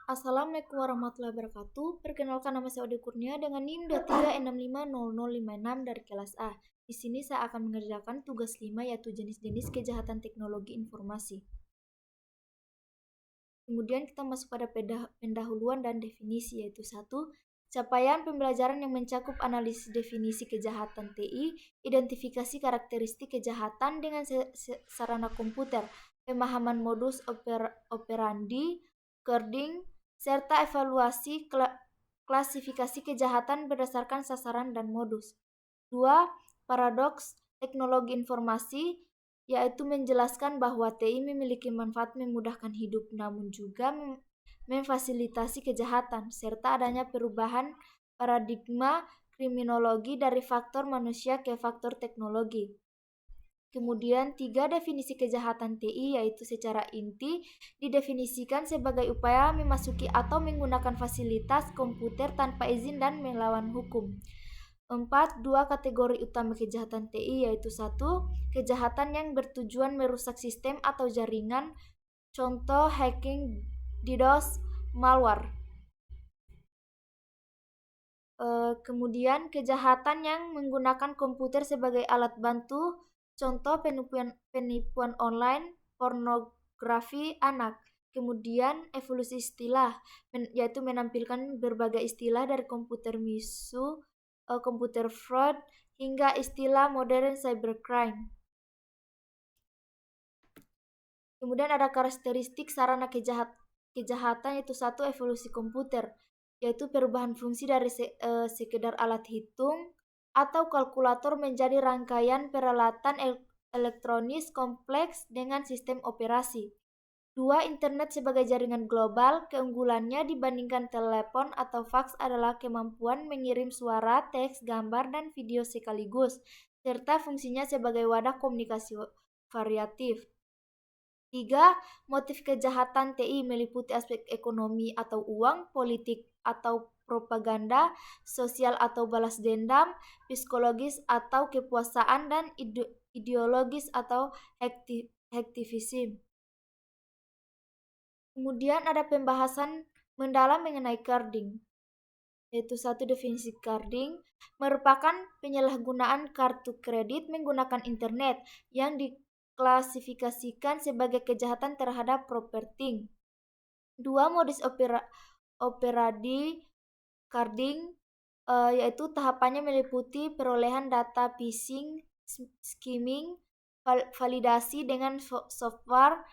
Assalamualaikum warahmatullahi wabarakatuh. Perkenalkan, nama saya Ode Kurnia dengan NIM 23650056 dari kelas A. Di sini saya akan mengerjakan tugas 5, yaitu jenis-jenis kejahatan teknologi informasi. Kemudian kita masuk pada pendahuluan dan definisi, yaitu 1. Capaian pembelajaran yang mencakup analisis definisi kejahatan TI, identifikasi karakteristik kejahatan dengan sarana komputer, pemahaman modus operandi, coding, serta evaluasi klasifikasi kejahatan berdasarkan sasaran dan modus. 2. Paradoks teknologi informasi, yaitu menjelaskan bahwa TI memiliki manfaat memudahkan hidup namun juga memfasilitasi kejahatan, serta adanya perubahan paradigma kriminologi dari faktor manusia ke faktor teknologi. Kemudian 3. Definisi kejahatan TI, yaitu secara inti didefinisikan sebagai upaya memasuki atau menggunakan fasilitas komputer tanpa izin dan melawan hukum. 4. 2 kategori utama kejahatan TI, yaitu 1. Kejahatan yang bertujuan merusak sistem atau jaringan, contoh hacking, DDoS, malware. Kemudian kejahatan yang menggunakan komputer sebagai alat bantu, contoh penipuan online, pornografi anak. Kemudian evolusi istilah, yaitu menampilkan berbagai istilah dari komputer misu, komputer fraud, hingga istilah modern cybercrime. Kemudian ada karakteristik sarana kejahatan, yaitu 1. Evolusi komputer, yaitu perubahan fungsi dari sekedar alat hitung atau kalkulator menjadi rangkaian peralatan elektronis kompleks dengan sistem operasi. 2. Internet sebagai jaringan global, keunggulannya dibandingkan telepon atau faks adalah kemampuan mengirim suara, teks, gambar, dan video sekaligus, serta fungsinya sebagai wadah komunikasi variatif. 3. Motif kejahatan TI meliputi aspek ekonomi atau uang, politik atau propaganda, sosial atau balas dendam, psikologis atau kepuasaan, dan ideologis atau hacktivism. Kemudian ada pembahasan mendalam mengenai carding, yaitu 1. Definisi carding merupakan penyalahgunaan kartu kredit menggunakan internet yang diklasifikasikan sebagai kejahatan terhadap properti. 2. Modus operandi carding, yaitu tahapannya meliputi perolehan data phishing, skimming, validasi dengan software,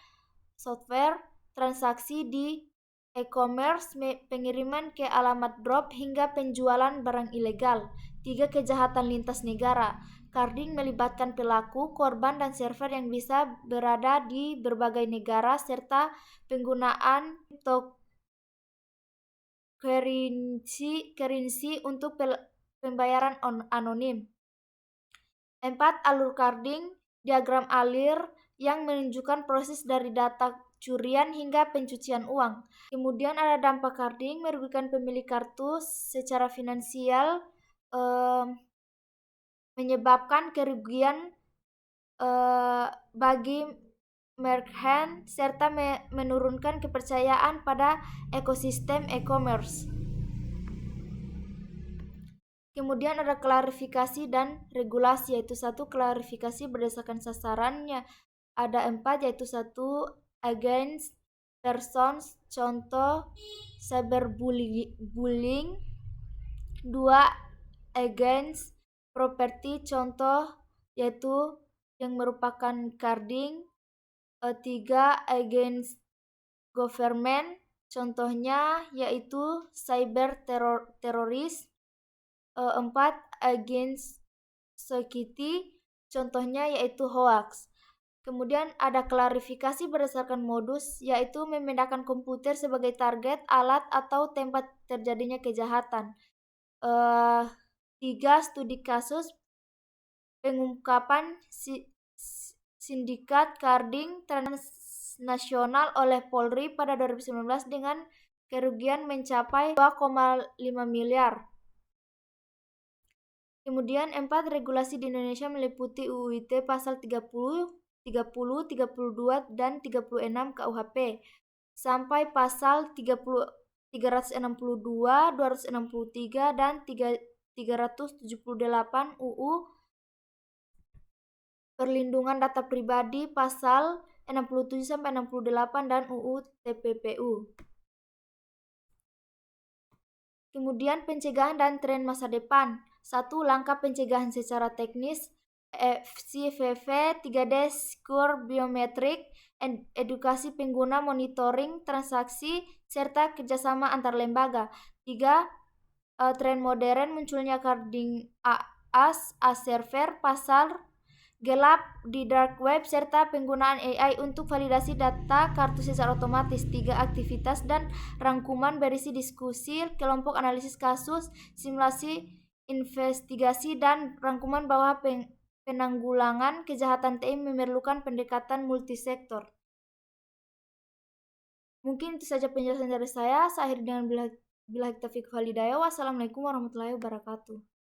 transaksi di e-commerce, pengiriman ke alamat drop, hingga penjualan barang ilegal. 3. Kejahatan lintas negara. Carding melibatkan pelaku, korban, dan server yang bisa berada di berbagai negara, serta penggunaan cryptocurrency untuk pembayaran anonim. 4. Alur carding, diagram alir yang menunjukkan proses dari data curian hingga pencucian uang. Kemudian ada dampak carding, merugikan pemilik kartu secara finansial, menyebabkan kerugian bagi merchant, serta menurunkan kepercayaan pada ekosistem e-commerce. Kemudian ada klarifikasi dan regulasi, yaitu 1. Klarifikasi berdasarkan sasarannya ada 4, yaitu 1. Against persons, contoh cyberbullying. 2. Against property, contoh yaitu yang merupakan carding. 3. Against government, contohnya yaitu cyber teroris. 4. Against security, contohnya yaitu hoax. Kemudian ada klarifikasi berdasarkan modus, yaitu memindahkan komputer sebagai target, alat, atau tempat terjadinya kejahatan. 3. Studi kasus pengungkapan sindikat carding transnasional oleh Polri pada 2019 dengan kerugian mencapai 2,5 miliar. Kemudian 4. Regulasi di Indonesia meliputi UU ITE pasal 30, 32, dan 36 KUHP sampai pasal 36 362, 263, dan 378 UU Perlindungan Data Pribadi pasal 67-68 dan UU TPPU. Kemudian pencegahan dan tren masa depan. 1. Langkah pencegahan secara teknis, FCVV, 3D Score Biometrik, edukasi pengguna, monitoring transaksi, serta kerjasama antar lembaga. 3. Tren modern, munculnya carding as a server, pasar gelap di dark web, serta penggunaan AI untuk validasi data kartu secara otomatis. 3. Aktivitas dan rangkuman berisi diskusi, kelompok analisis kasus, simulasi investigasi, dan rangkuman bahwa penanggulangan kejahatan TI memerlukan pendekatan multisektor. Mungkin itu saja penjelasan dari saya. Saya akhiri dengan billahi taufiq wal hidayah. Wassalamualaikum warahmatullahi wabarakatuh.